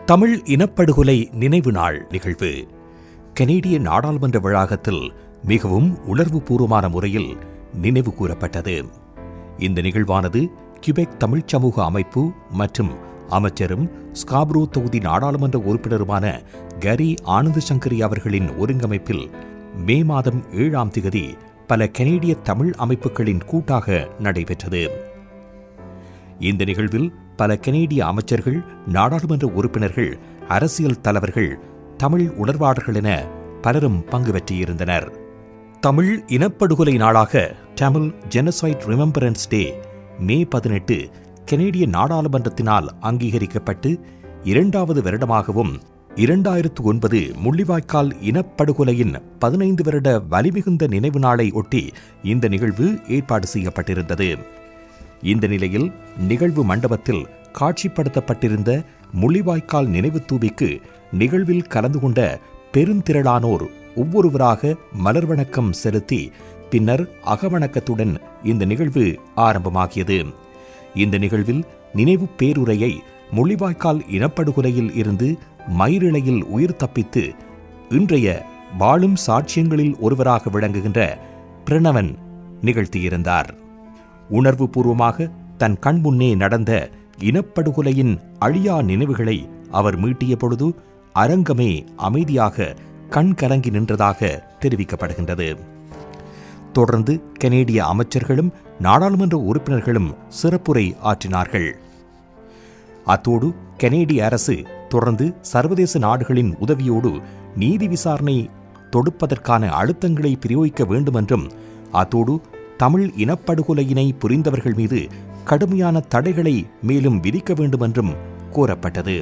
தமிழ் இனப்படுகொலை நினைவு நாள் நிகழ்வு கனேடிய நாடாளுமன்ற வளாகத்தில் மிகவும் உணர்வுபூர்வமான முறையில் நினைவு கூறப்பட்டது. இந்த நிகழ்வானது கியூபெக் தமிழ்ச் சமூக அமைப்பு மற்றும் அமைச்சரும் ஸ்காப்ரோ தொகுதி நாடாளுமன்ற உறுப்பினருமான கரி ஆனந்தசங்கரி அவர்களின் ஒருங்கமைப்பில் மே மாதம் 7ஆம் தேதி பல கனேடிய தமிழ் அமைப்புகளின் கூட்டாக நடைபெற்றது. இந்த நிகழ்வில் பல கனேடிய அமைச்சர்கள், நாடாளுமன்ற உறுப்பினர்கள், அரசியல் தலைவர்கள், தமிழ் உணர்வாளர்கள் என பலரும் பங்கு பெற்றிருந்தனர். தமிழ் இனப்படுகொலை நாளாக தமிழ் ஜெனோசைட் ரிமெம்பரன்ஸ் டே மே 18 கனேடிய நாடாளுமன்றத்தினால் அங்கீகரிக்கப்பட்டு 2வது வருடமாகவும் 2009 முள்ளிவாய்க்கால் இனப்படுகொலையின் 15 வருட வலிமிகுந்த நினைவு நாளை ஒட்டி இந்த நிகழ்வு ஏற்பாடு செய்யப்பட்டிருந்தது. இந்த நிலையில் நிகழ்வு மண்டபத்தில் காட்சிப்படுத்தப்பட்டிருந்த முள்ளிவாய்க்கால் நினைவு தூபிக்கு நிகழ்வில் கலந்து கொண்ட பெருந்திரளானோர் ஒவ்வொருவராக மலர் வணக்கம் செலுத்தி பின்னர் அகவணக்கத்துடன் இந்த நிகழ்வு ஆரம்பமாகியது. இந்த நிகழ்வில் நினைவு பேருரையை முள்ளிவாய்க்கால் இனப்படுகொலையில் இருந்து மயிரிழையில் உயிர் தப்பித்து இன்றைய வாழும் சாட்சியங்களில் ஒருவராக விளங்குகின்ற பிரணவன் நிகழ்த்தியிருந்தார். உணர்வு பூர்வமாக தன் கண்முன்னே நடந்த இனப்படுகொலையின் அழியா நினைவுகளை அவர் மீட்டிய பொழுது அரங்கமே அமைதியாக கண் கலங்கி நின்றதாக தெரிவிக்கப்படுகின்றது. தொடர்ந்து கனேடிய அமைச்சர்களும் நாடாளுமன்ற உறுப்பினர்களும் சிறப்புரை ஆற்றினார்கள். அத்தோடு கனேடிய அரசு தொடர்ந்து சர்வதேச நாடுகளின் உதவியோடு நீதி விசாரணை தொடுப்பதற்கான அழுத்தங்களை பிரயோகிக்க வேண்டுமென்றும், அத்தோடு தமிழ் இனப்படுகொலையினை புரிந்தவர்கள் மீது கடுமையான தடைகளை மேலும் விதிக்க வேண்டுமென்றும் கோரப்பட்டது.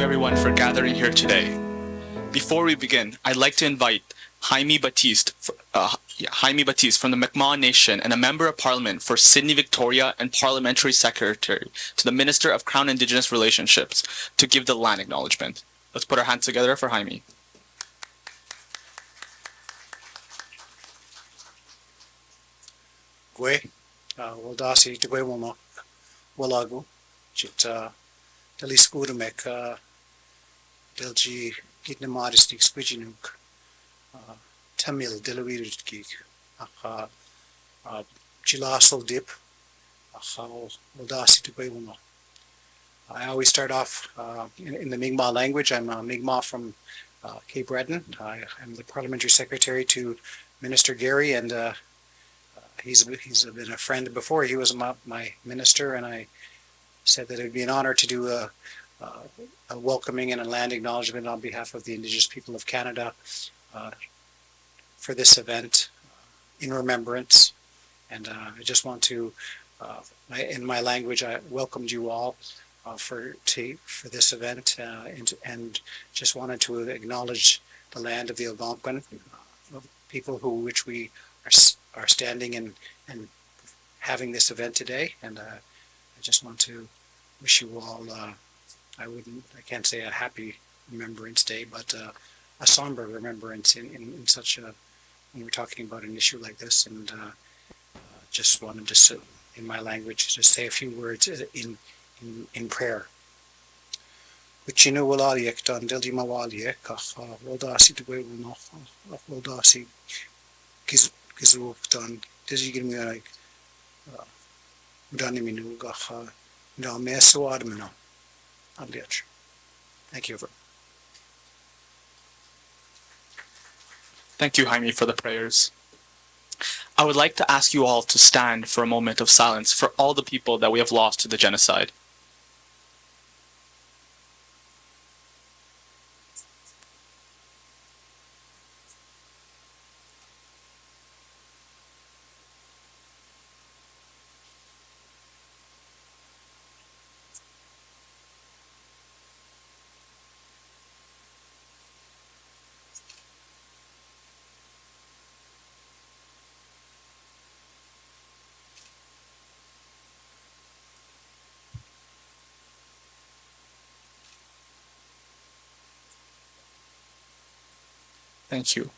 everyone for gathering here today. Before we begin, I'd like to invite Jaime Batiste from the Mi'kmaq Nation and a Member of Parliament for Sydney Victoria and Parliamentary Secretary to the Minister of Crown Indigenous Relationships to give the land acknowledgement. Let's put our hands together for Jaime. Gwe, waldasi te gwe wama, walagu, chit delis udamek, delji gitna modesty squijinuk, Tamil delawirid geek, chilaso dip, waldasi te gwe wama. I always start off in the Mi'kmaq language. I'm a Mi'kmaq from Cape Breton. I am the Parliamentary Secretary to Minister Gary, and he's been a friend before. He was my minister, and I said that it would be an honor to do a welcoming and a land acknowledgement on behalf of the Indigenous people of Canada for this event in remembrance. And I just want to, in my language, I welcomed you all for this event, and just wanted to acknowledge the land of the Algonquin people which we are standing and having this event today. And I just want to wish you all, I can't say a happy Remembrance Day, but a somber remembrance in such a, when we're talking about an issue like this. And just wanted to, in my language, just say a few words in prayer. Uchino walaliek dan deldi mawaliek waldasi de no waldasi gizu dan deldi gimi like udani minu gaha da meso admino adliach. Thank you. Thank you, Jaime, for the prayers. I would like to ask you all to stand for a moment of silence for all the people that we have lost to the genocide. Thank you.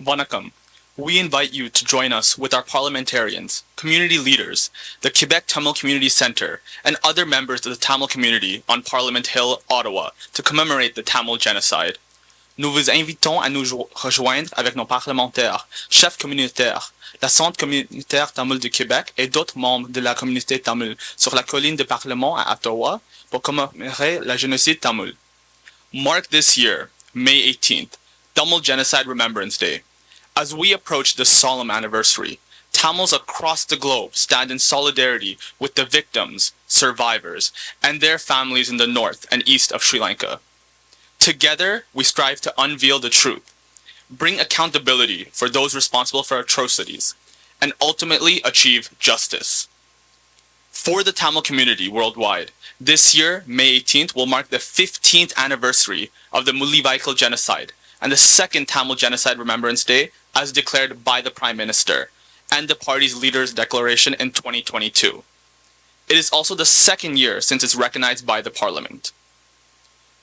Vanakkam. We invite you to join us with our parliamentarians, community leaders, the Quebec Tamil Community Centre, and other members of the Tamil community on Parliament Hill, Ottawa, to commemorate the Tamil genocide. Nous vous invitons à nous rejoindre avec nos parlementaires, chefs communautaires, la Centre communautaire Tamil du Québec et d'autres membres de la communauté Tamil sur la colline de Parlement à Ottawa pour commémorer la génocide Tamil. Mark this year, May 18th, Tamil Genocide Remembrance Day. As we approach this solemn anniversary, Tamils across the globe stand in solidarity with the victims, survivors, and their families in the north and east of Sri Lanka. Together, we strive to unveil the truth, bring accountability for those responsible for atrocities, and ultimately achieve justice. For the Tamil community worldwide, this year, May 18th, will mark the 15th anniversary of the Mullainvittal genocide and the second Tamil Genocide Remembrance Day as declared by the Prime Minister and the party's leaders' declaration in 2022. It is also the second year since it's recognized by the Parliament.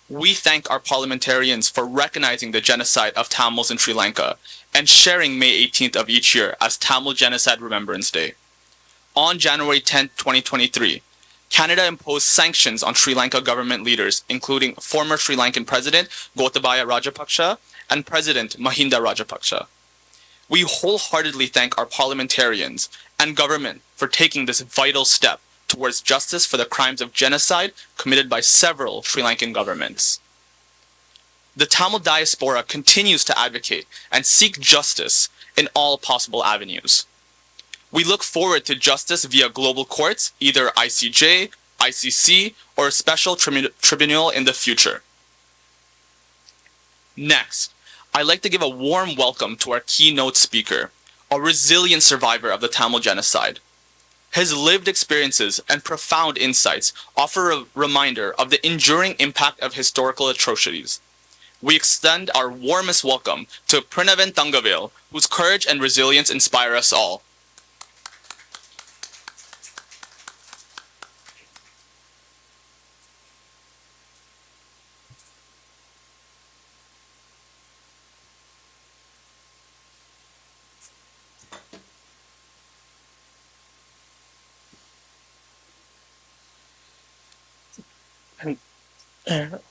We thank our parliamentarians for recognizing the genocide of Tamils in Sri Lanka and sharing May 18th of each year as Tamil Genocide Remembrance Day. On January 10, 2023, Canada imposed sanctions on Sri Lanka government leaders, including former Sri Lankan President Gotabaya Rajapaksa and President Mahinda Rajapaksa. We wholeheartedly thank our parliamentarians and government for taking this vital step towards justice for the crimes of genocide committed by several Sri Lankan governments. The Tamil diaspora continues to advocate and seek justice in all possible avenues. We look forward to justice via global courts, either ICJ, ICC, or a special tribunal in the future. Next, I'd like to give a warm welcome to our keynote speaker, a resilient survivor of the Tamil genocide. His lived experiences and profound insights offer a reminder of the enduring impact of historical atrocities. We extend our warmest welcome to Prinaven Thangavil, whose courage and resilience inspire us all.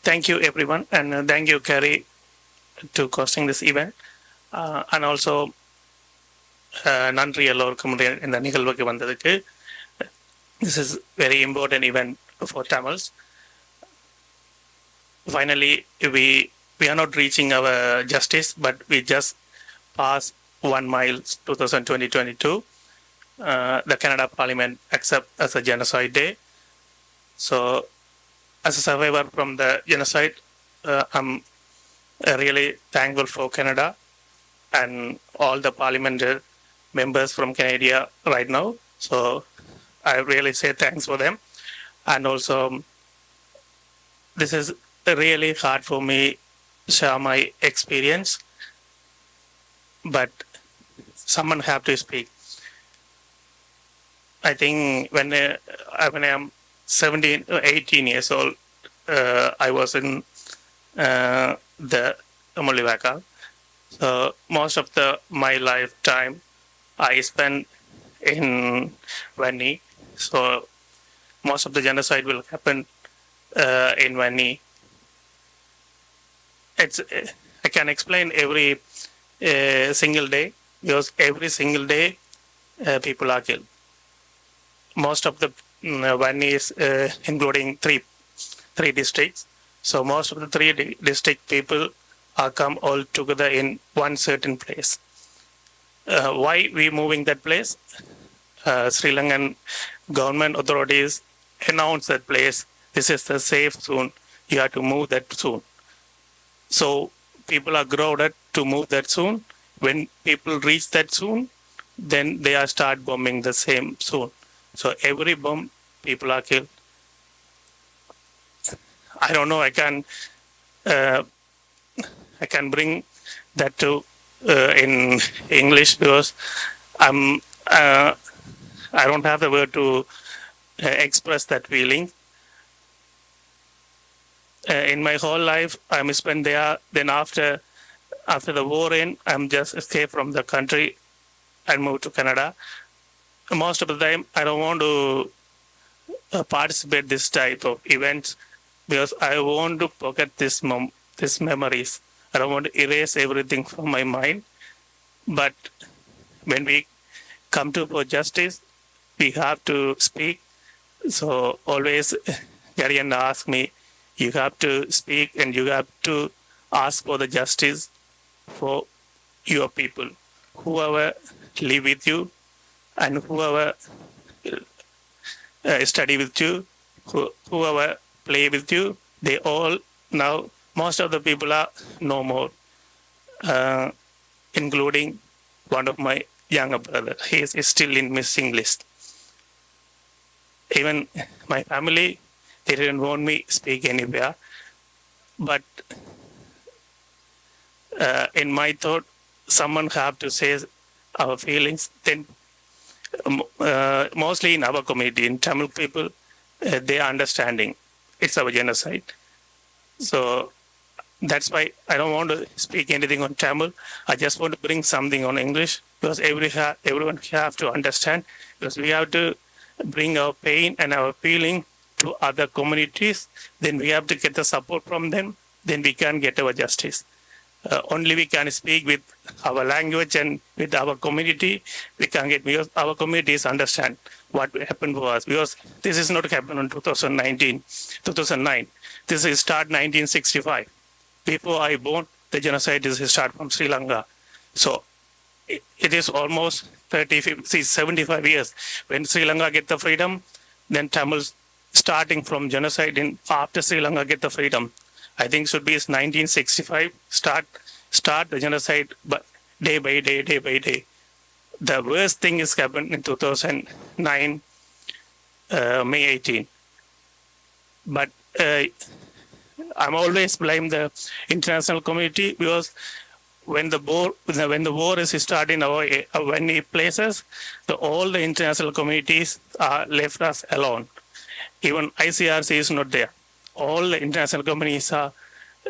Thank you, everyone, and thank you, Carrie, to hosting this event. And also, நன்றி எல்லோருக்கும் இந்த நிகழ்வுக்கு வந்ததுக்கு. This is very important event for Tamils. Finally, we are not reaching our justice, but we just passed 1 mile 2022. The Canada Parliament accept as a genocide day. So, as a survivor from the genocide, I'm really thankful for Canada and all the parliament members from Canada right now. So I really say thanks for them. And also, this is really hard for me to share my experience, but someone have to speak. I think when I am 17 or 18 years old, I was in the Molivaka. So most of my lifetime I spent in Vanni. So most of the genocide will happen in Vanni. I can explain every single day, because every single day people are killed. Most of the Vanni is including three districts. So most of the three district people are come all together in one certain place. Why we moving that place? Sri Lankan government authorities announced that place. This is the safe zone. You have to move that soon. So people are crowded to move that soon. When people reach that soon, then they are start bombing the same zone. So every bomb, people are killed. I don't know. I can bring that to in English, because I don't have the word to express that feeling. In my whole life, I'm spent there. Then after the war end, I'm just escaped from the country and moved to Canada. Most of the time, I don't want to participate this type of events, because I want to forget these memories. I don't want to erase everything from my mind. But when we come to for justice, we have to speak. So always Garian asked me, you have to speak and you have to ask for the justice for your people, whoever live with you and whoever study with you, whoever play with you. They all now, most of the people are no more, including one of my younger brother. He is still in missing list. Even my family, they didn't want me speak anywhere. But in my thought, someone have to say our feelings. Then mostly in our community, in Tamil people, they are understanding. It's our genocide. So that's why I don't want to speak anything on Tamil. I just want to bring something on English, because everyone have to understand, because we have to bring our pain and our feeling to other communities. Then we have to get the support from them. Then we can get our justice. Only we can speak with our language and with our community. We can get, because our communities understand what happened for us. Because this is not happened in 2009. This is start 1965. Before I born, the genocide is start from Sri Lanka. So it is almost 75 years. When Sri Lanka get the freedom, then Tamils starting from genocide in after Sri Lanka get the freedom. I think should be 1965 start the genocide, but day by day. the worst thing is happened in 2009, May 18. But I'm always blame the international community because when the war is started in our many places, all the international communities are left us alone. Even ICRC is not there. All the international companies are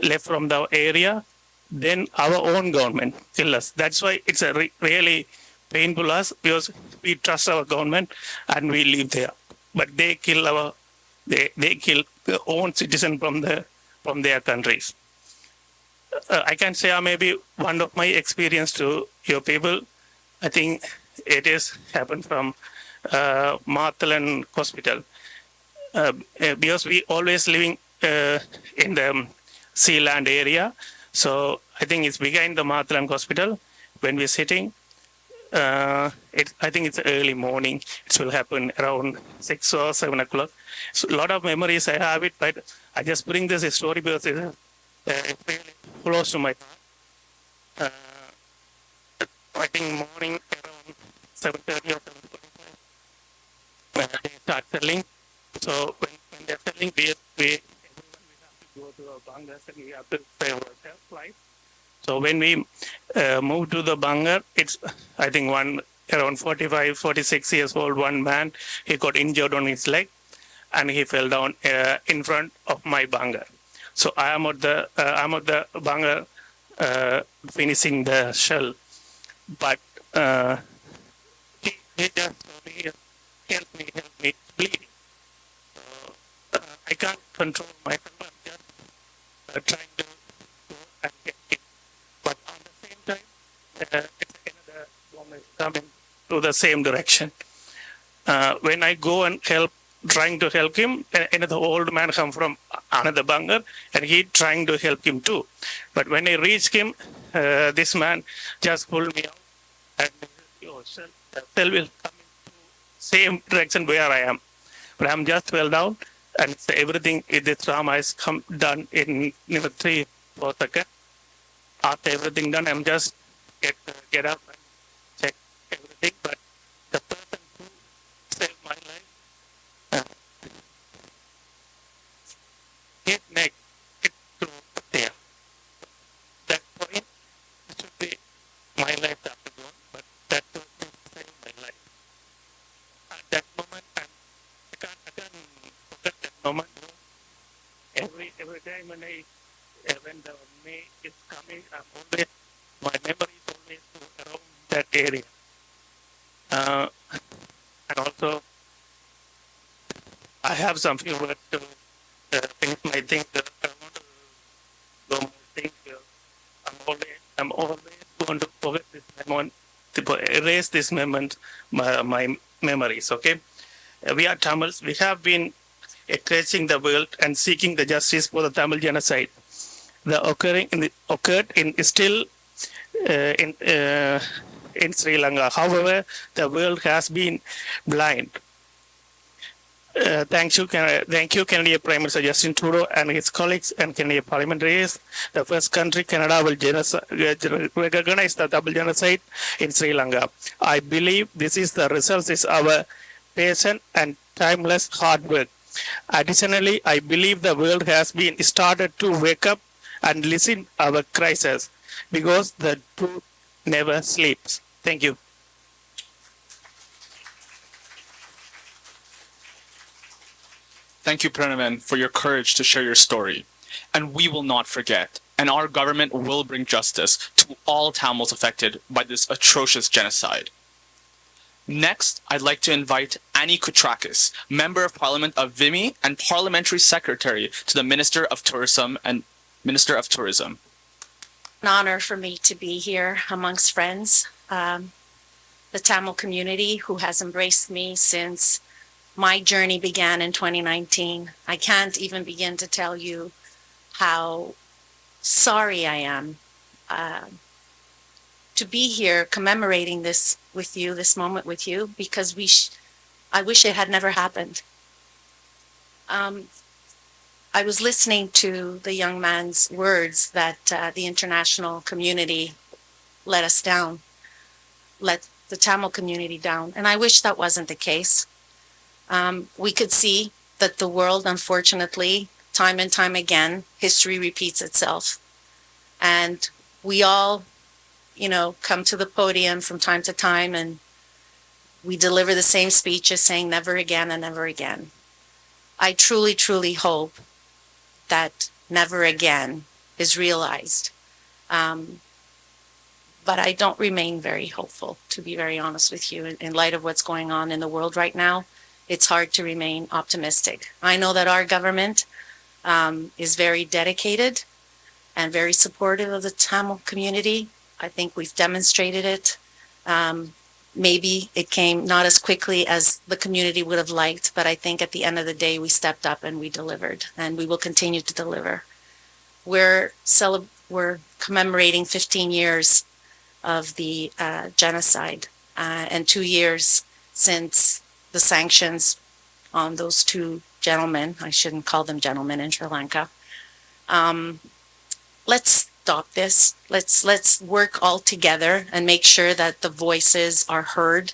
left from the area. Then our own government kill us. That's why it's a really painful us because we trust our government and we live there. But they kill they kill their own citizen from their countries. I can share maybe one of my experience to your people. I think it is happened from Marthalan Hospital. Because we always living in the Sealand area. So I think it's behind the Marthalan Hospital. When we're sitting, I think it's early morning. It will happen around 6 or 7 o'clock. So a lot of memories I have it, but I just bring this story because it's really close to my heart. I think morning around 7:30 or 7:45, they start selling. So when they're selling, everyone will have to go to our bungers and we have to pay our flight. So when we moved to the bunker, it's I think around 45, 46 years old, one man, he got injured on his leg and he fell down in front of my bunker. So I am at the bunker finishing the shell, but he just told me, help me, it's bleeding. I can't control myself. I'm just trying to go and get it. But on the same time, it's another woman coming to the same direction. When I go and trying to help him, another old man come from another bunker, and he trying to help him too. But when I reached him, this man just pulled me out, and your cell will come into same direction where I am. But I'm just fell down. And everything in this trauma is done in 3-4 seconds. After everything done, I'm just get up and check everything. But the person who saved my life, his neck hit through there. That point should be my life after gone, but that person saved my life. At that moment, I can't forget that moment. Every time when the May is coming, my memory is always around that area. And also, I have some few words to think my things. I want to go my things here. I'm always going to forget this moment, to erase this moment, my memories. Okay, we are Tamils. We have been encouraging the world and seeking the justice for the Tamil genocide. The occurred still in Sri Lanka. However, the world has been blind. Thank you, Canadian Prime Minister Justin Trudeau and his colleagues and Canadian parliamentarians. The first country, Canada, will recognize the double genocide in Sri Lanka. I believe this is the result of our patient and timeless hard work. Additionally, I believe the world has been started to wake up and listen our crisis because the truth never sleeps. Thank you. Thank you, Pranavan, for your courage to share your story. And we will not forget, and our government will bring justice to all Tamils affected by this atrocious genocide. Next, I'd like to invite Annie Koutrakis, Member of Parliament of Vimy and Parliamentary Secretary to the Minister of Tourism and Minister of Tourism. An honor for me to be here amongst friends, the Tamil community who has embraced me since my journey began in 2019. I can't even begin to tell you how sorry I am to be here commemorating this with you, this moment with you, because I wish it had never happened. I was listening to the young man's words that the international community let us down, let the Tamil community down. And I wish that wasn't the case. We could see that the world, unfortunately, time and time again, history repeats itself. And we all, come to the podium from time to time and we deliver the same speeches saying never again and never again. I truly, truly hope that never again is realized. But I don't remain very hopeful, to be very honest with you. In light of what's going on in the world right now, it's hard to remain optimistic. I know that our government is very dedicated and very supportive of the Tamil community. I think we've demonstrated it. Maybe it came not as quickly as the community would have liked, but I think at the end of the day, we stepped up and we delivered, and we will continue to deliver. We're commemorating 15 years of the genocide and 2 years since the sanctions on those two gentlemen. I shouldn't call them gentlemen in Sri Lanka. Let's stop this. Let's work all together and make sure that the voices are heard.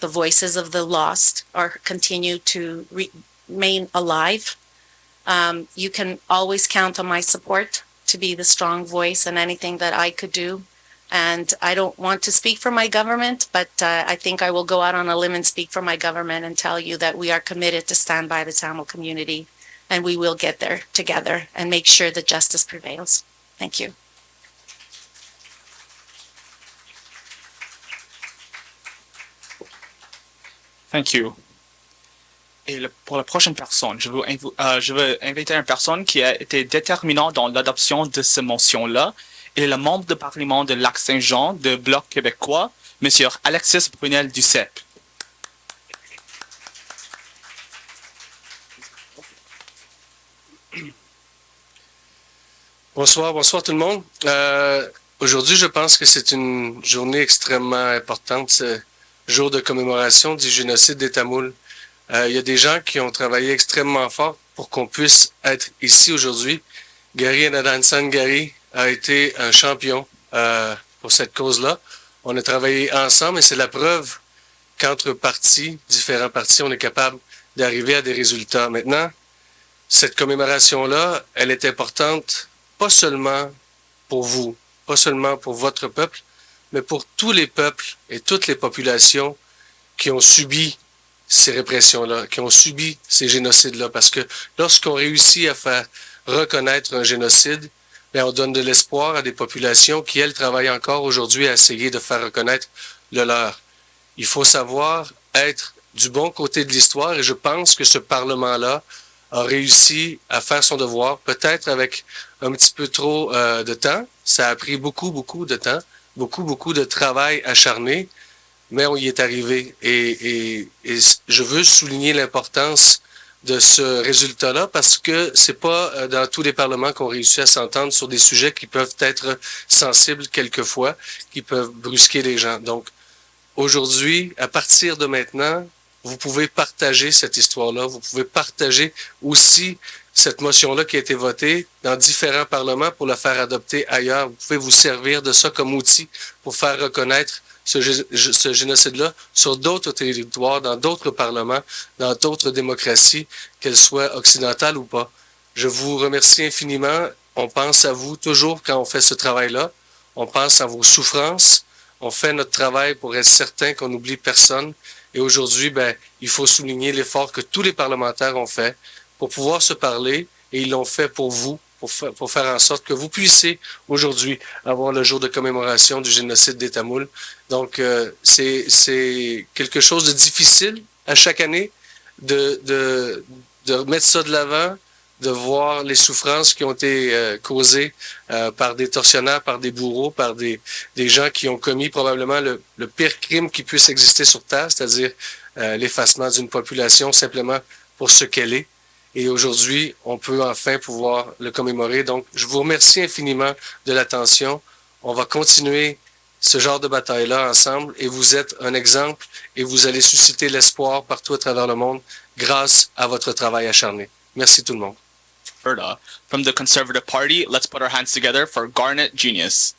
The voices of the lost continue to remain alive. You can always count on my support to be the strong voice in anything that I could do. And I don't want to speak for my government, but I think I will go out on a limb and speak for my government and tell you that we are committed to stand by the Tamil community, and we will get there together and make sure that justice prevails. Thank you. Thank you. Et pour la prochaine personne, je veux inviter une personne qui a été déterminante dans l'adoption de cette motion-là. Il est le membre de parlement de Lac-Saint-Jean de Bloc québécois, M. Alexis Brunel-Duceppe. Bonsoir tout le monde. Aujourd'hui, je pense que c'est une journée extrêmement importante, ce jour de commémoration du génocide des Tamouls. Il y a des gens qui ont travaillé extrêmement fort pour qu'on puisse être ici aujourd'hui. Gary Nadansan Gary a été un champion pour cette cause-là. On a travaillé ensemble et c'est la preuve qu'entre partis, différents partis, on est capable d'arriver à des résultats. Maintenant, cette commémoration-là, elle est importante pas seulement pour vous, pas seulement pour votre peuple, mais pour tous les peuples et toutes les populations qui ont subi ces répressions-là, qui ont subi ces génocides-là. Parce que lorsqu'on réussit à faire reconnaître un génocide, bien, on donne de l'espoir à des populations qui, elles, travaillent encore aujourd'hui à essayer de faire reconnaître le leur. Il faut savoir être du bon côté de l'histoire et je pense que ce Parlement-là a réussi à faire son devoir, peut-être avec un petit peu trop de temps. Ça a pris beaucoup de temps, beaucoup de travail acharné, mais on y est arrivé. Et je veux souligner l'importance de ce résultat-là parce que c'est pas dans tous les parlements qu'on réussit à s'entendre sur des sujets qui peuvent être sensibles quelquefois, qui peuvent brusquer les gens. Donc, aujourd'hui, à partir de maintenant, vous pouvez partager cette histoire-là, vous pouvez partager aussi cette motion-là qui a été votée dans différents parlements pour la faire adopter ailleurs. Vous pouvez vous servir de ça comme outil pour faire reconnaître ce génocide-là sur d'autres territoires, dans d'autres parlements, dans d'autres démocraties, qu'elles soient occidentales ou pas. Je vous remercie infiniment. On pense à vous toujours quand on fait ce travail-là. On pense à vos souffrances. On fait notre travail pour être certain qu'on n'oublie personne. Et aujourd'hui, ben, il faut souligner l'effort que tous les parlementaires ont fait pour pouvoir se parler. Et ils l'ont fait pour vous, pour faire en sorte que vous puissiez aujourd'hui avoir le jour de commémoration du génocide des Tamouls. Donc, c'est quelque chose de difficile à chaque année de mettre ça de l'avant, de voir les souffrances qui ont été causées par des tortionnaires, par des bourreaux, par des gens qui ont commis probablement le pire crime qui puisse exister sur Terre, c'est-à-dire l'effacement d'une population simplement pour ce qu'elle est. Et aujourd'hui, on peut enfin pouvoir le commémorer. Donc, je vous remercie infiniment de l'attention. On va continuer ce genre de bataille-là ensemble et vous êtes un exemple et vous allez susciter l'espoir partout à travers le monde grâce à votre travail acharné. Merci tout le monde. From the Conservative Party, let's put our hands together for Garnet Genius.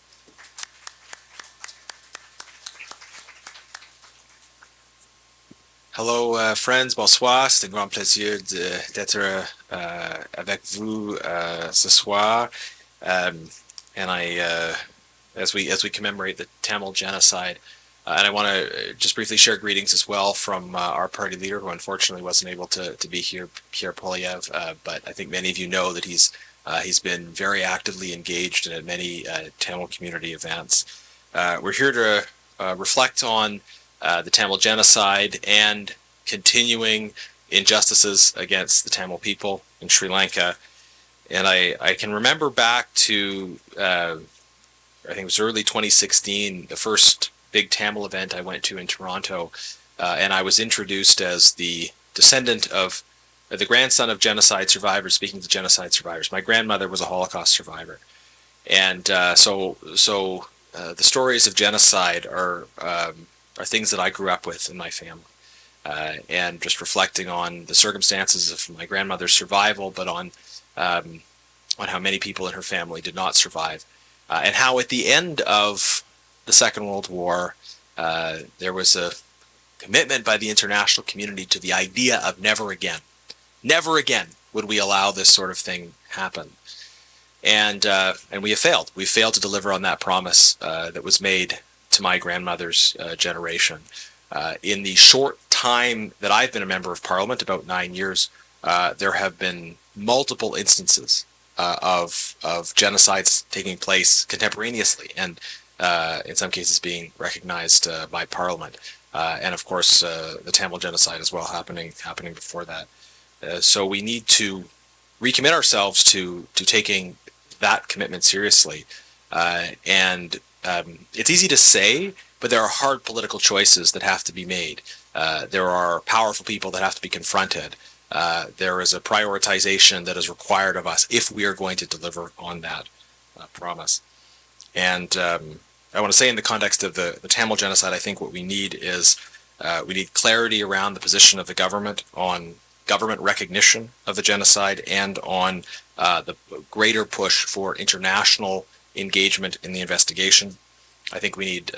Hello, friends, bonsoir. C'est un grand plaisir d'être avec vous ce soir. And as we commemorate the Tamil genocide, and I want to just briefly share greetings as well from our party leader, who unfortunately wasn't able to be here, Pierre Polyev. But I think many of you know that he's been very actively engaged in many Tamil community events. We're here to reflect on the Tamil genocide and continuing injustices against the Tamil people in Sri Lanka. And I can remember back to, I think it was early 2016, the first big Tamil event I went to in Toronto, and I was introduced as the descendant of the grandson of genocide survivors, speaking to genocide survivors. My grandmother was a Holocaust survivor. And so the stories of genocide are things that I grew up with in my family. And just reflecting on the circumstances of my grandmother's survival, but on how many people in her family did not survive, and how at the end of the Second World War, there was a commitment by the international community to the idea of never again would we allow this sort of thing happen. And we have failed. We failed to deliver on that promise that was made to my grandmother's generation. In the short time that I've been a member of Parliament, about 9 years, there have been multiple instances of genocides taking place contemporaneously, and in some cases being recognized by Parliament. And of course, the Tamil genocide as well happening before that. So we need to recommit ourselves to taking that commitment seriously. And it's easy to say, but there are hard political choices that have to be made. There are powerful people that have to be confronted. There is a prioritization that is required of us if we are going to deliver on that promise. And I want to say, in the context of the Tamil genocide, I think what we need is we need clarity around the position of the government on government recognition of the genocide and on the greater push for international engagement in the investigation. I think we need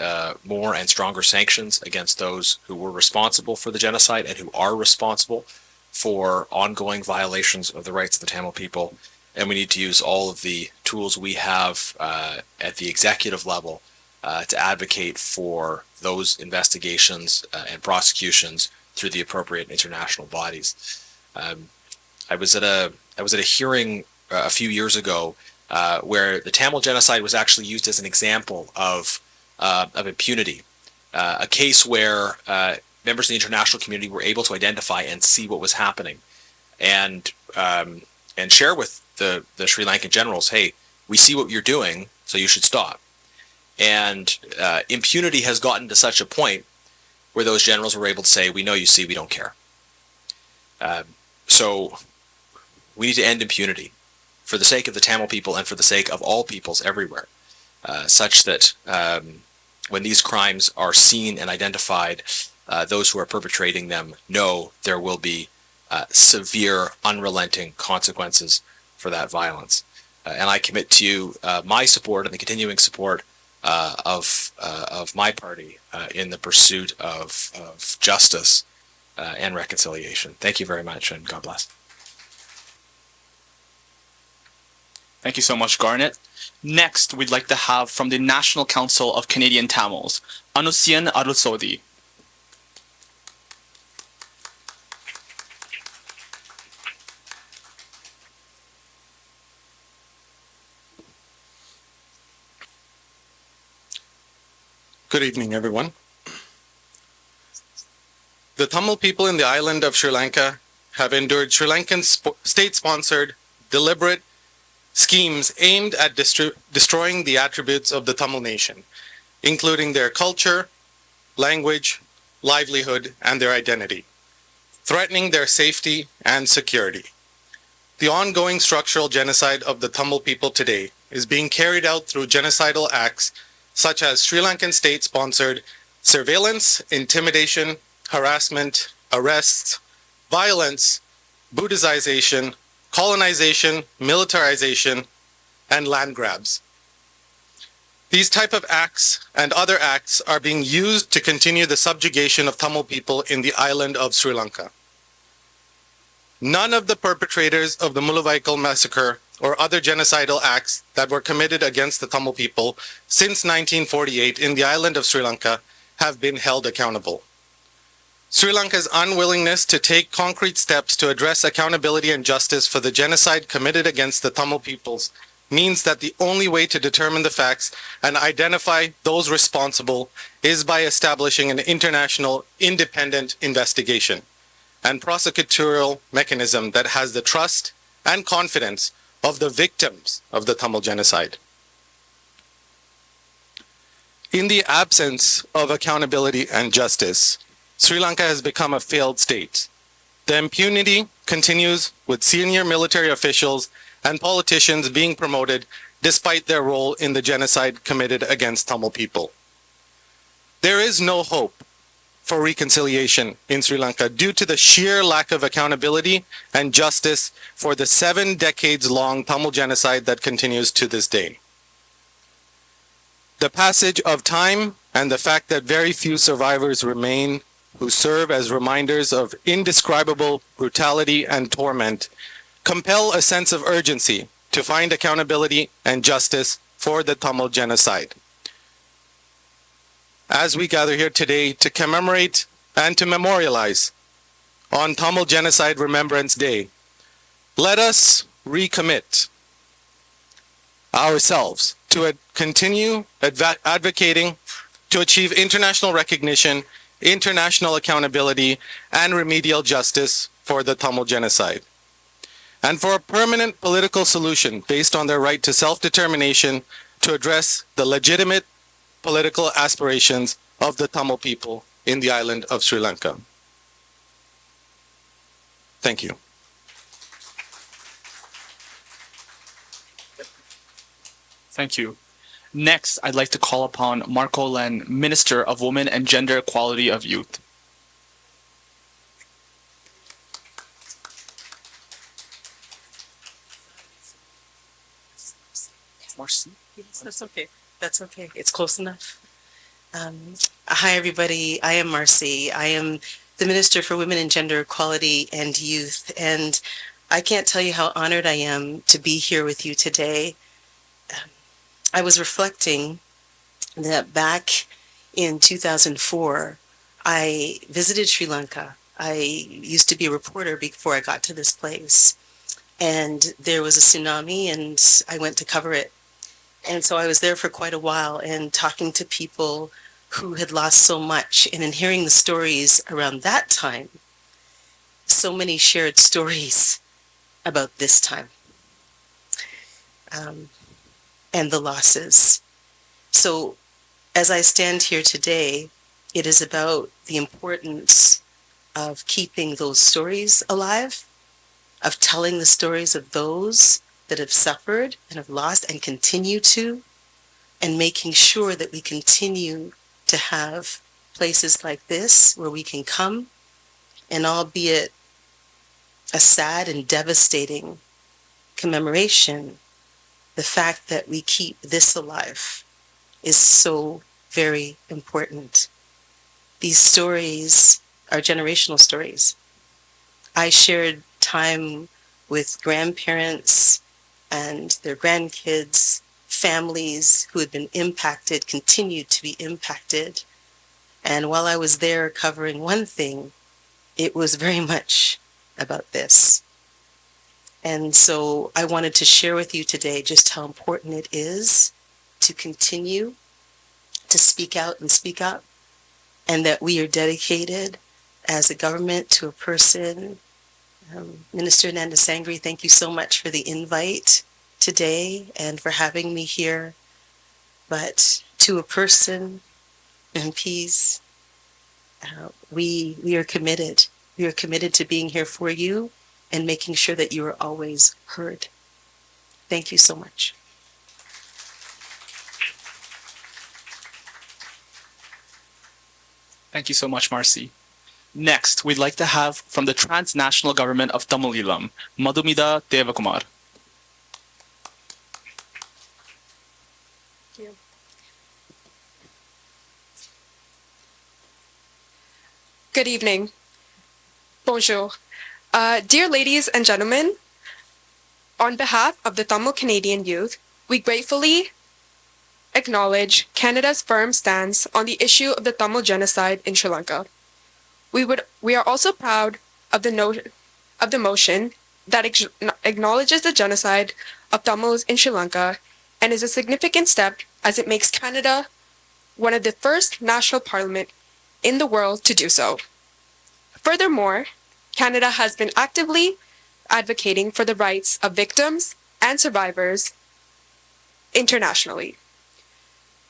more and stronger sanctions against those who were responsible for the genocide and who are responsible for ongoing violations of the rights of the Tamil people. And we need to use all of the tools we have at the executive level to advocate for those investigations and prosecutions through the appropriate international bodies. I was at a hearing a few years ago where the Tamil genocide was actually used as an example of impunity, a case where members of the international community were able to identify and see what was happening, and share with the Sri Lankan generals, hey, we see what you're doing, so you should stop. And impunity has gotten to such a point where those generals were able to say, we know you see, we don't care. So we need to end impunity for the sake of the Tamil people and for the sake of all peoples everywhere, such that when these crimes are seen and identified, those who are perpetrating them know there will be severe, unrelenting consequences for that violence. And I commit to you my support and the continuing support of my party in the pursuit of justice and reconciliation. Thank you very much, and God bless. Thank you so much, Garnet. Next, we'd like to have from the National Council of Canadian Tamils, Anusian Arusodi. Good evening, everyone. The Tamil people in the island of Sri Lanka have endured Sri Lankan state-sponsored, deliberate schemes aimed at destroying the attributes of the Tamil nation, including their culture, language, livelihood, and their identity, threatening their safety and security. The ongoing structural genocide of the Tamil people today is being carried out through genocidal acts such as Sri Lankan state-sponsored surveillance, intimidation, harassment, arrests, violence, Buddhization, colonization, militarization, and land grabs. These type of acts and other acts are being used to continue the subjugation of Tamil people in the island of Sri Lanka. None of the perpetrators of the Mullawaikal massacre or other genocidal acts that were committed against the Tamil people since 1948 in the island of Sri Lanka have been held accountable. Sri Lanka's unwillingness to take concrete steps to address accountability and justice for the genocide committed against the Tamil peoples means that the only way to determine the facts and identify those responsible is by establishing an international independent investigation and prosecutorial mechanism that has the trust and confidence of the victims of the Tamil genocide. In the absence of accountability and justice, Sri Lanka has become a failed state. The impunity continues with senior military officials and politicians being promoted despite their role in the genocide committed against Tamil people. There is no hope for reconciliation in Sri Lanka due to the sheer lack of accountability and justice for the 7 decades-long Tamil genocide that continues to this day. The passage of time and the fact that very few survivors remain who serve as reminders of indescribable brutality and torment compel a sense of urgency to find accountability and justice for the Tamil genocide. As we gather here today to commemorate and to memorialize on Tamil Genocide Remembrance Day, let us recommit ourselves to continue advocating to achieve international recognition, international accountability, and remedial justice for the Tamil genocide, and for a permanent political solution based on their right to self-determination to address the legitimate political aspirations of the Tamil people in the island of Sri Lanka. Thank you. Thank you. Next, I'd like to call upon Marco Len, Minister of Women and Gender Equality of Youth. Marcy? Yes, that's okay. That's okay. It's close enough. Hi, everybody. I am Marcy. I am the Minister for Women and Gender Equality and Youth, and I can't tell you how honored I am to be here with you today. I was reflecting that back in 2004, I visited Sri Lanka. I used to be a reporter before I got to this place, and there was a tsunami, and I went to cover it. And so I was there for quite a while and talking to people who had lost so much, and in hearing the stories around that time, so many shared stories about this time and the losses. So as I stand here today, it is about the importance of keeping those stories alive, of telling the stories of those that have suffered and have lost and continue to, and making sure that we continue to have places like this where we can come, and albeit a sad and devastating commemoration, the fact that we keep this alive is so very important. These stories are generational stories. I shared time with grandparents and their grandkids, families who had been impacted, continued to be impacted. And while I was there covering one thing, it was very much about this. And so I wanted to share with you today just how important it is to continue to speak out and speak up, and that we are dedicated as a government to a person. Minister Nanda Sangri, thank you so much for the invite today and for having me here. But to a person, MPs, we are committed. We are committed to being here for you and making sure that you are always heard. Thank you so much. Thank you so much, Marcy. Next, we'd like to have from the Transnational Government of Tamil, Madhumita Devakumar. Thank you. Good evening. Bonjour. Dear ladies and gentlemen, on behalf of the Tamil Canadian youth, we gratefully acknowledge Canada's firm stance on the issue of the Tamil genocide in Sri Lanka. We are also proud of the motion that acknowledges the genocide of Tamils in Sri Lanka and is a significant step as it makes Canada one of the first national parliament in the world to do so. Furthermore, Canada has been actively advocating for the rights of victims and survivors internationally.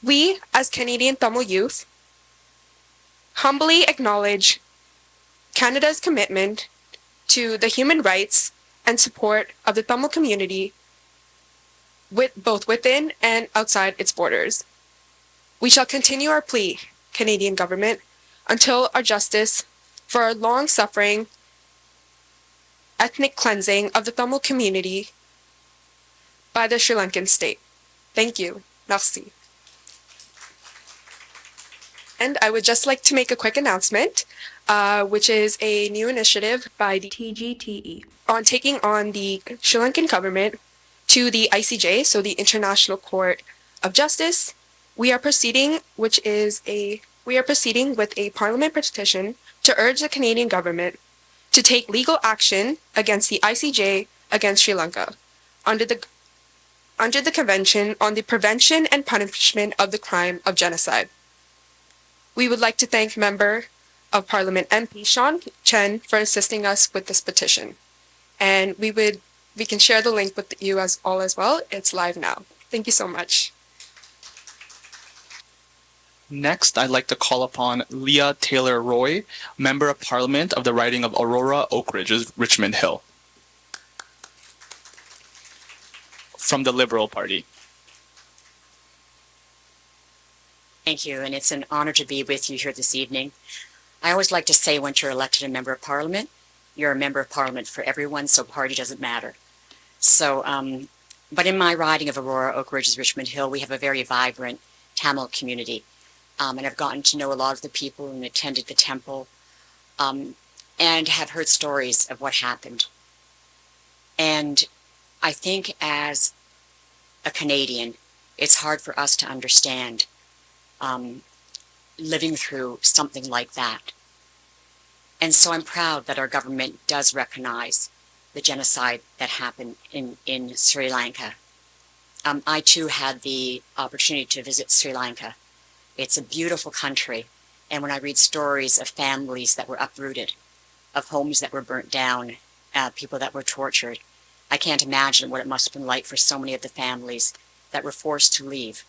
We, as Canadian Tamil youth, humbly acknowledge Canada's commitment to the human rights and support of the Tamil community both within and outside its borders. We shall continue our plea, Canadian government, until our justice for our long-suffering ethnic cleansing of the Tamil community by the Sri Lankan state. Thank you. Merci. And I would just like to make a quick announcement, which is a new initiative by the TGTE on taking on the Sri Lankan government to the ICJ, so the International Court of Justice. We are proceeding with a parliament petition to urge the Canadian government to take legal action against the ICJ against Sri Lanka under the Convention on the Prevention and Punishment of the Crime of Genocide. We would like to thank Member of Parliament MP Sean Chen for assisting us with this petition. And we can share the link with you as well. It's live now. Thank you so much. Next, I'd like to call upon Leah Taylor Roy, Member of Parliament of the riding of Aurora, Oak Ridge, Richmond Hill, from the Liberal Party. Thank you, and it's an honor to be with you here this evening. I always like to say once you're elected a Member of Parliament, you're a Member of Parliament for everyone, so party doesn't matter. So, but in my riding of Aurora, Oak Ridge, Richmond Hill, we have a very vibrant Tamil community. And I've gotten to know a lot of the people and attended the temple and have heard stories of what happened. And I think as a Canadian, it's hard for us to understand living through something like that. And so I'm proud that our government does recognize the genocide that happened in Sri Lanka. I too had the opportunity to visit Sri Lanka. It's a beautiful country, and when I read stories of families that were uprooted, of homes that were burnt down, people that were tortured, I can't imagine what it must have been like for so many of the families that were forced to leave.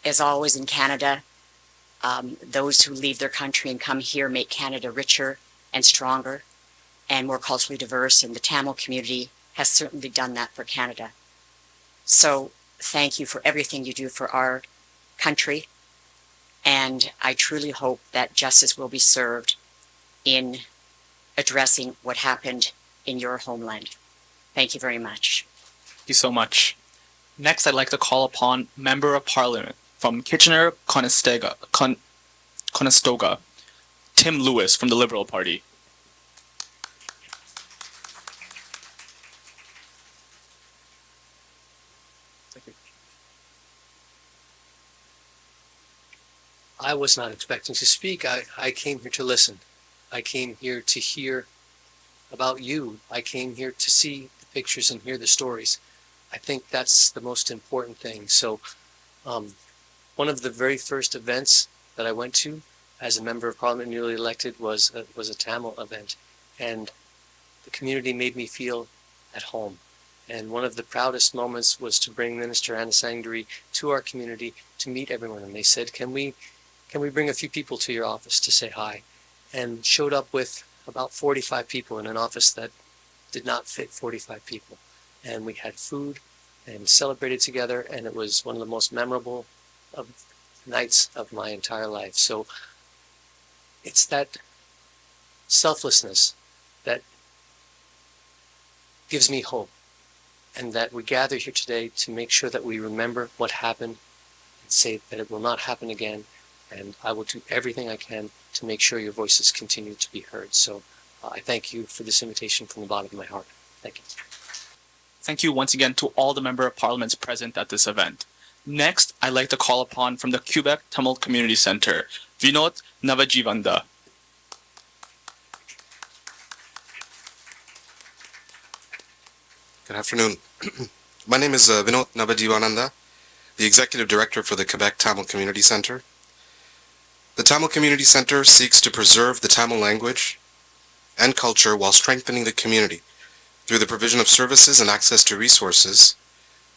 As always in Canada, those who leave their country and come here make Canada richer and stronger and more culturally diverse, and the Tamil community has certainly done that for Canada. So thank you for everything you do for our country, and I truly hope that justice will be served in addressing what happened in your homeland. Thank you very much. Thank you so much. Next, I'd like to call upon Member of Parliament from Kitchener-Conestoga, Tim Lewis from the Liberal Party. I was not expecting to speak. I came here to listen. I came here to hear about you. I came here to see the pictures and hear the stories. I think that's the most important thing. So one of the very first events that I went to as a Member of Parliament newly elected was a Tamil event. And the community made me feel at home. And one of the proudest moments was to bring Minister Anna Sangduri to our community to meet everyone. And they said, can we bring a few people to your office to say hi? And showed up with about 45 people in an office that did not fit 45 people. And we had food and celebrated together, and it was one of the most memorable nights of my entire life. So it's that selflessness that gives me hope, and that we gather here today to make sure that we remember what happened and say that it will not happen again, and I will do everything I can to make sure your voices continue to be heard. So I thank you for this invitation from the bottom of my heart. Thank you. Thank you once again to all the Member of Parliaments present at this event. Next, I'd like to call upon from the Quebec Tamil Community Center, Vinod Navajivanda. Good afternoon. My name is Vinod Navadivananda, the Executive Director for the Quebec Tamil Community Center. The Tamil Community Center seeks to preserve the Tamil language and culture while strengthening the community through the provision of services and access to resources.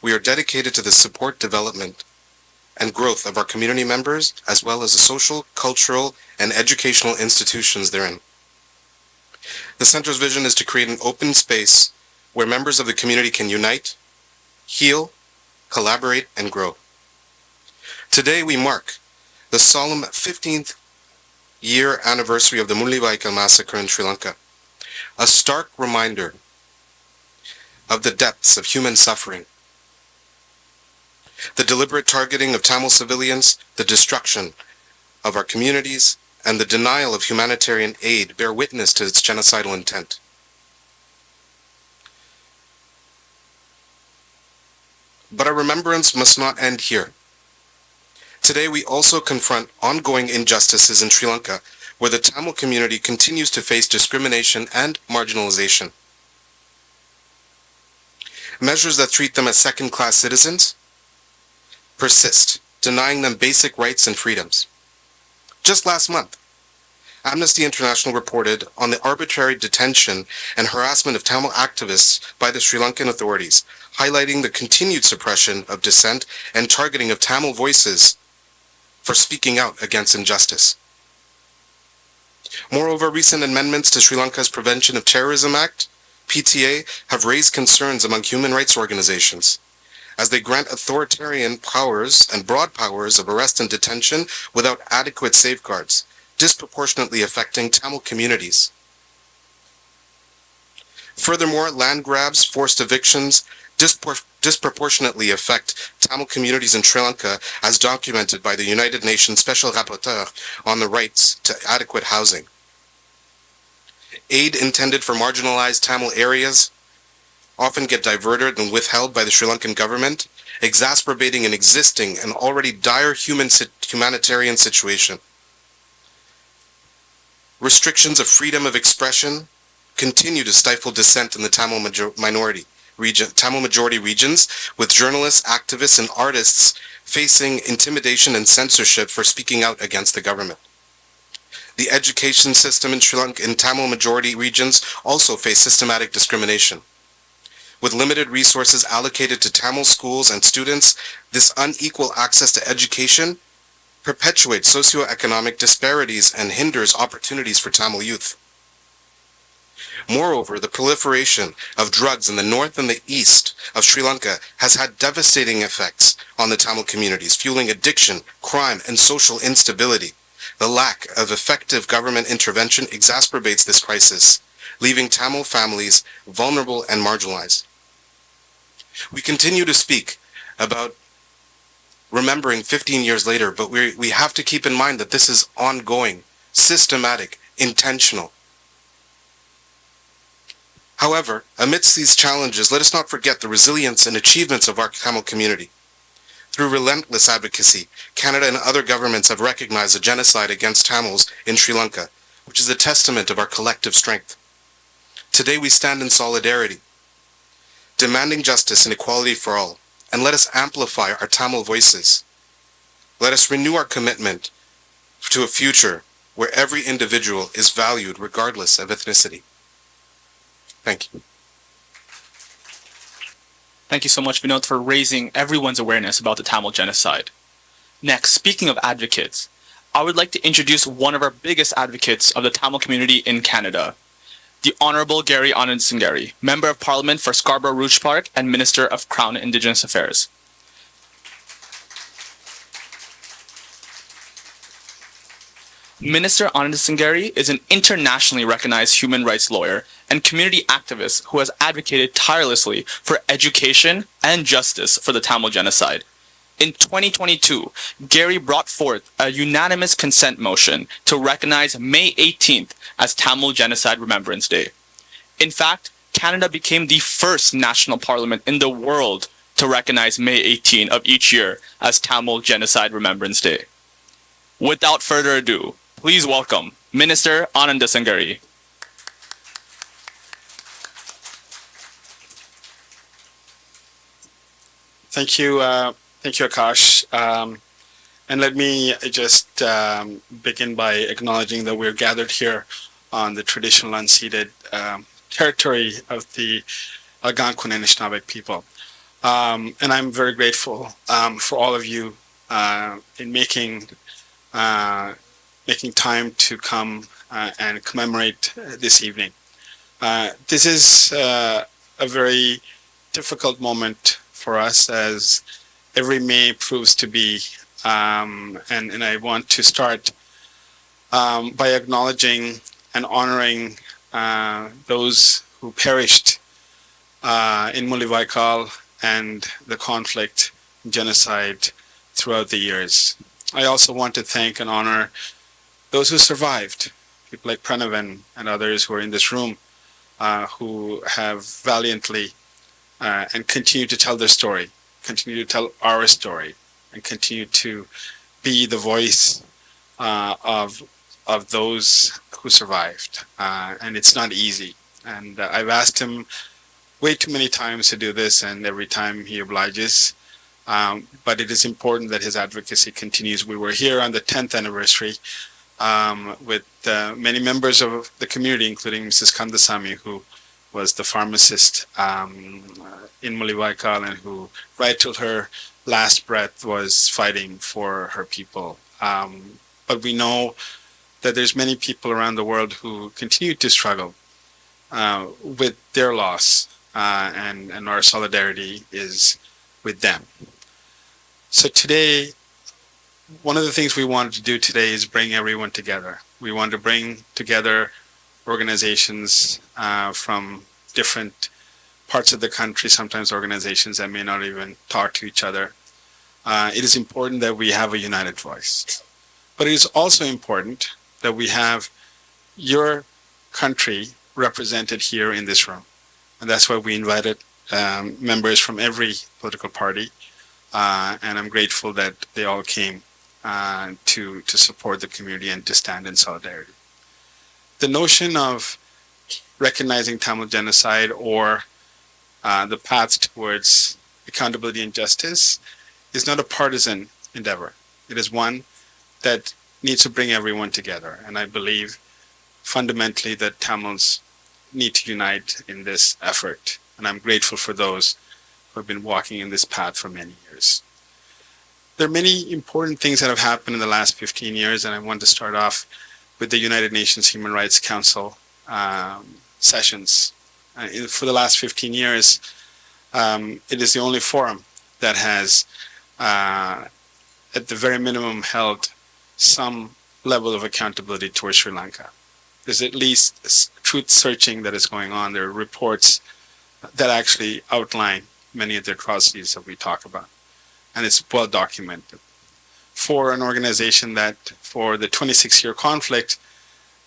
We are dedicated to the support, development, and growth of our community members, as well as the social, cultural, and educational institutions therein. The Center's vision is to create an open space where members of the community can unite, heal, collaborate, and grow. Today we mark the solemn 15th year anniversary of the Mullawaikal massacre in Sri Lanka, a stark reminder of the depths of human suffering. The deliberate targeting of Tamil civilians, the destruction of our communities, and the denial of humanitarian aid bear witness to its genocidal intent. But our remembrance must not end here. Today we also confront ongoing injustices in Sri Lanka, where the Tamil community continues to face discrimination and marginalization. Measures that treat them as second-class citizens persist, denying them basic rights and freedoms. Just last month, Amnesty International reported on the arbitrary detention and harassment of Tamil activists by the Sri Lankan authorities, highlighting the continued suppression of dissent and targeting of Tamil voices for speaking out against injustice. Moreover, recent amendments to Sri Lanka's Prevention of Terrorism Act, PTA, have raised concerns among human rights organizations, as they grant authoritarian powers and broad powers of arrest and detention without adequate safeguards, disproportionately affecting Tamil communities. Furthermore, land grabs, forced evictions, disproportionately affect Tamil communities in Sri Lanka, as documented by the United Nations Special Rapporteur on the rights to adequate housing. Aid intended for marginalized Tamil areas often get diverted and withheld by the Sri Lankan government, exacerbating an existing and already dire humanitarian situation. Restrictions of freedom of expression continue to stifle dissent in the Tamil majority regions, with journalists, activists, and artists facing intimidation and censorship for speaking out against the government. The education system in Sri Lanka in Tamil majority regions also face systematic discrimination. With limited resources allocated to Tamil schools and students, this unequal access to education perpetuates socioeconomic disparities and hinders opportunities for Tamil youth. Moreover, the proliferation of drugs in the north and the east of Sri Lanka has had devastating effects on the Tamil communities, fueling addiction, crime, and social instability. The lack of effective government intervention exacerbates this crisis, leaving Tamil families vulnerable and marginalized. We continue to speak about remembering 15 years later, but we have to keep in mind that this is ongoing, systematic, intentional. However, amidst these challenges, let us not forget the resilience and achievements of our Tamil community. Through relentless advocacy, Canada and other governments have recognized the genocide against Tamils in Sri Lanka, which is a testament of our collective strength. Today we stand in solidarity, demanding justice and equality for all, and let us amplify our Tamil voices. Let us renew our commitment to a future where every individual is valued regardless of ethnicity. Thank you. Thank you so much, Vinod, for raising everyone's awareness about the Tamil genocide. Next, speaking of advocates, I would like to introduce one of our biggest advocates of the Tamil community in Canada, the Honorable Gary Anand-Singari, Member of Parliament for Scarborough Rouge Park and Minister of Crown Indigenous Affairs. Minister Anand-Singari is an internationally recognized human rights lawyer and community activist who has advocated tirelessly for education and justice for the Tamil genocide. In 2022, Gary brought forth a unanimous consent motion to recognize May 18th as Tamil Genocide Remembrance Day. In fact, Canada became the first national parliament in the world to recognize May 18 of each year as Tamil Genocide Remembrance Day. Without further ado, please welcome Minister Ananda Sangari. Thank you, Akash. And let me just begin by acknowledging that we're gathered here on the traditional unceded territory of the Algonquin and Anishinaabe people. And I'm very grateful for all of you in making time to come and commemorate this evening. This is a very difficult moment for us, as every May proves to be, and I want to start by acknowledging and honoring those who perished in Mulivaikal and the conflict, genocide throughout the years. I also want to thank and honor those who survived, people like Pranavan and others who are in this room, who have valiantly and continue to tell their story, continue to tell our story, and continue to be the voice of those who survived. And it's not easy. And I've asked him way too many times to do this, and every time he obliges. But it is important that his advocacy continues. We were here on the 10th anniversary with many members of the community, including Mrs. Kandasamy, who was the pharmacist in Mulivaikal and who, right till her last breath, was fighting for her people. But we know that there's many people around the world who continue to struggle with their loss, and our solidarity is with them. So today, one of the things we wanted to do today is bring everyone together. We want to bring together organizations from different parts of the country, sometimes organizations that may not even talk to each other. It is important that we have a united voice. But it is also important that we have your country represented here in this room. And that's why we invited members from every political party. And I'm grateful that they all came to support the community and to stand in solidarity. The notion of recognizing Tamil genocide, or the path towards accountability and justice, is not a partisan endeavor. It is one that needs to bring everyone together. And I believe fundamentally that Tamils need to unite in this effort. And I'm grateful for those who have been walking in this path for many years. There are many important things that have happened in the last 15 years, and I want to start off with the United Nations Human Rights Council sessions. For the last 15 years, it is the only forum that has, at the very minimum, held some level of accountability towards Sri Lanka. There's at least truth searching that is going on. There are reports that actually outline many of the atrocities that we talk about. And it's well documented. For an organization that for the 26-year conflict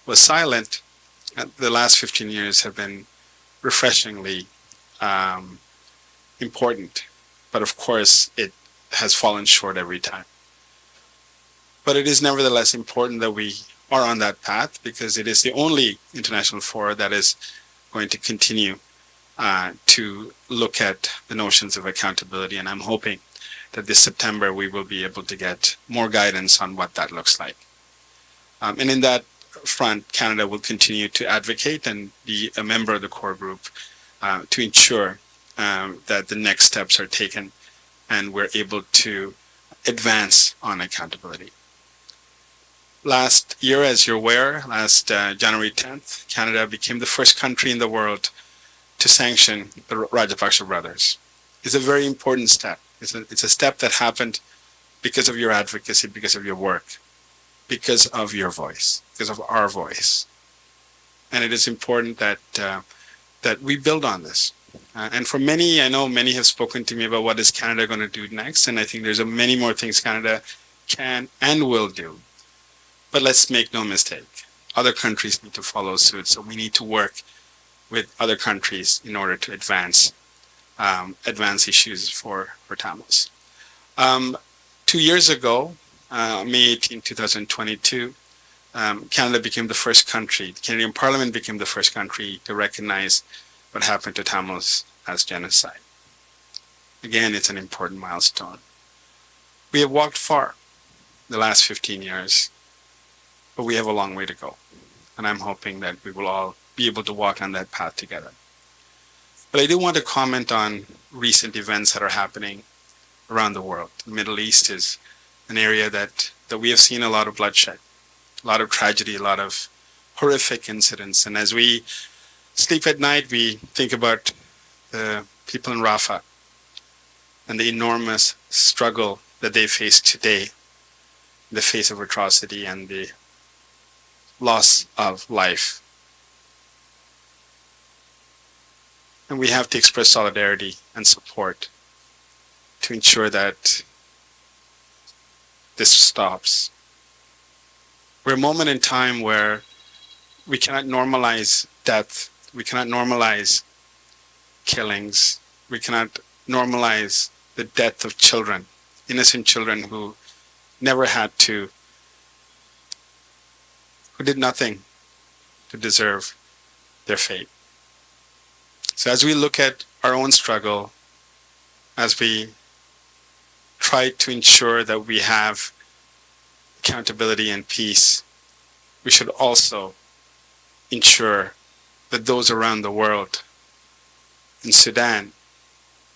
was silent, the last 15 years have been refreshingly important. But of course, it has fallen short every time. But it is nevertheless important that we are on that path, because it is the only international forum that is going to continue to look at the notions of accountability. And I'm hoping that this September we will be able to get more guidance on what that looks like. And in that front, Canada will continue to advocate and be a member of the core group to ensure that the next steps are taken and we're able to advance on accountability. Last year, as you're aware, last January 10th, Canada became the first country in the world to sanction the Rajapaksa brothers. It's a very important step. It's a step that happened because of your advocacy, because of your work, because of your voice, because of our voice. And it is important that that we build on this. And for many, I know many have spoken to me about what is Canada going to do next, and I think there's many more things Canada can and will do. But let's make no mistake, other countries need to follow suit, so we need to work with other countries in order to advance issues for Tamils. 2 years ago, May 18, 2022, Canada became the first country, the Canadian Parliament became the first country to recognize what happened to Tamils as genocide. Again, it's an important milestone. We have walked far the last 15 years, but we have a long way to go. And I'm hoping that we will all be able to walk on that path together. But I do want to comment on recent events that are happening around the world. The Middle East is an area that we have seen a lot of bloodshed, a lot of tragedy, a lot of horrific incidents. And as we sleep at night, we think about the people in Rafah and the enormous struggle that they face today in the face of atrocity and the loss of life. And we have to express solidarity and support to ensure that this stops. We're a moment in time where we cannot normalize death. We cannot normalize killings. We cannot normalize the death of children, innocent children who never had to, who did nothing to deserve their fate. So as we look at our own struggle, as we try to ensure that we have accountability and peace, we should also ensure that those around the world, in Sudan,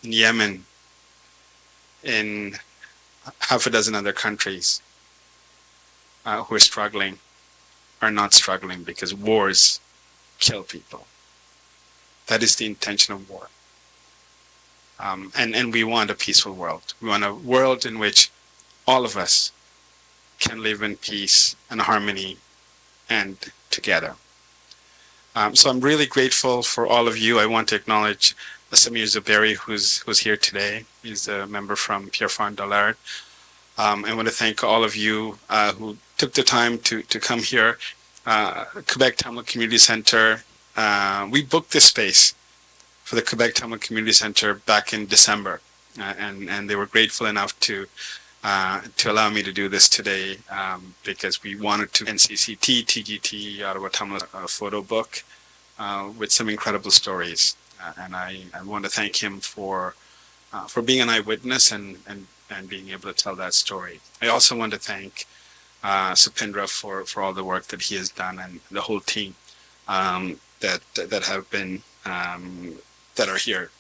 in Yemen, in half a dozen other countries who are struggling, are not struggling because wars kill people. That is the intention of war. And we want a peaceful world. We want a world in which all of us can live in peace and harmony and together. So I'm really grateful for all of you. I want to acknowledge Samir Zuberi, who's here today. He's a member from Pierrefonds Dollard. I want to thank all of you who took the time to come here. Quebec Tamil Community Center, we booked this space for the Quebec Tamil Community Center back in December, and they were grateful enough to allow me to do this today because we wanted to NCCT, TGT, Ottawa Tamil photo book with some incredible stories, and I want to thank him for being an eyewitness and being able to tell that story. I also want to thank Supindra for all the work that he has done and the whole team that have been that are here.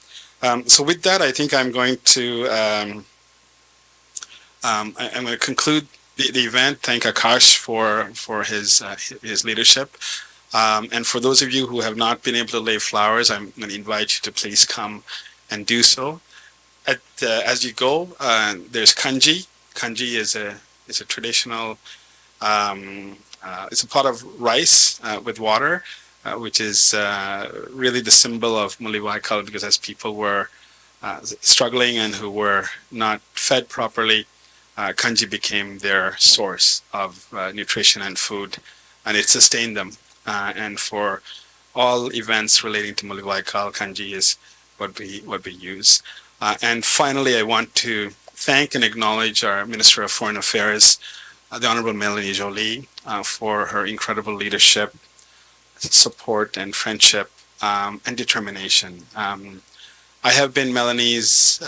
So with that, I think I'm going to I'm going to conclude the event. Thank Akash for his leadership, and for those of you who have not been able to lay flowers, I'm going to invite you to please come and do so. As you go, there's kanji. Kanji is a traditional. It's a pot of rice with water, which is really the symbol of Muliwaikal, because as people were struggling and who were not fed properly, kanji became their source of nutrition and food, and it sustained them. And for all events relating to Muliwaikal, kanji is what we use. And finally, I want to thank and acknowledge our Minister of Foreign Affairs, the Honorable Melanie Joly, for her incredible leadership, support, and friendship, and determination. I have been Melanie's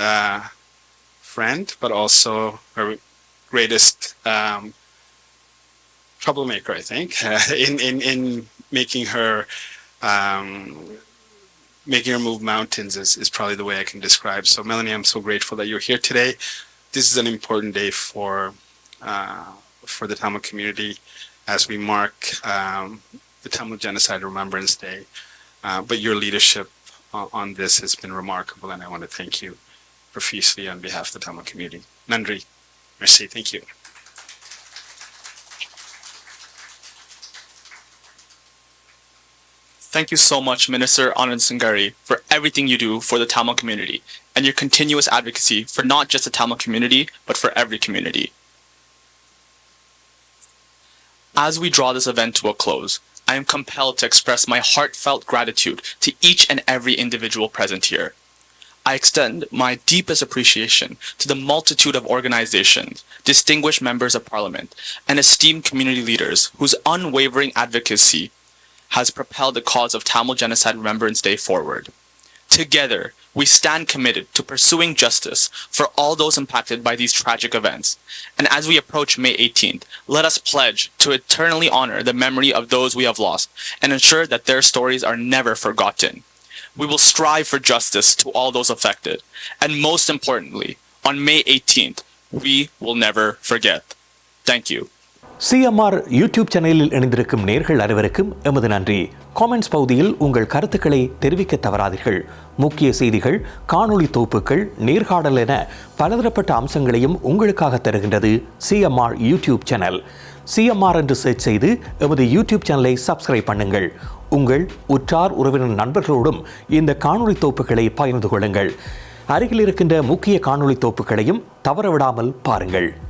friend, but also her greatest troublemaker, I think, in making her move mountains is probably the way I can describe. So Melanie, I'm so grateful that you're here today. This is an important day for the Tamil community as we mark the Tamil Genocide Remembrance Day. But your leadership on this has been remarkable, and I want to thank you profusely on behalf of the Tamil community. Nandri, merci, thank you. Thank you so much, Minister Anand Singari, for everything you do for the Tamil community and your continuous advocacy for not just the Tamil community, but for every community. As we draw this event to a close, I am compelled to express my heartfelt gratitude to each and every individual present here. I extend my deepest appreciation to the multitude of organizations, distinguished members of parliament, and esteemed community leaders whose unwavering advocacy has propelled the cause of Tamil Genocide Remembrance Day forward. Together, we stand committed to pursuing justice for all those impacted by these tragic events. And as we approach May 18th, let us pledge to eternally honor the memory of those we have lost and ensure that their stories are never forgotten. We will strive for justice to all those affected. And most importantly, on May 18th, we will never forget. Thank you. CMR YouTube சேனலில் இணைந்திருக்கும் நேர்கள் அனைவருக்கும் எமது நன்றி. Comments பகுதியில் உங்கள் கருத்துக்களை தெரிவிக்க தவறாதீர்கள். முக்கிய செய்திகள், காணொளி தொகுப்புகள், நேர்காணல் என பலதரப்பட்ட அம்சங்களையும் உங்களுக்காக தருகின்றது CMR யூடியூப் சேனல். CMR என்று சர்ச் செய்து எமது யூடியூப் சேனலை சப்ஸ்கிரைப் பண்ணுங்கள். உங்கள் உற்றார் உறவினர் நண்பர்களோடும் இந்த காணொளி தொகுப்புகளை பகிர்ந்து கொள்ளுங்கள். அருகில் இருக்கின்ற முக்கிய காணொளி தொகுப்புகளையும் தவறவிடாமல் பாருங்கள்.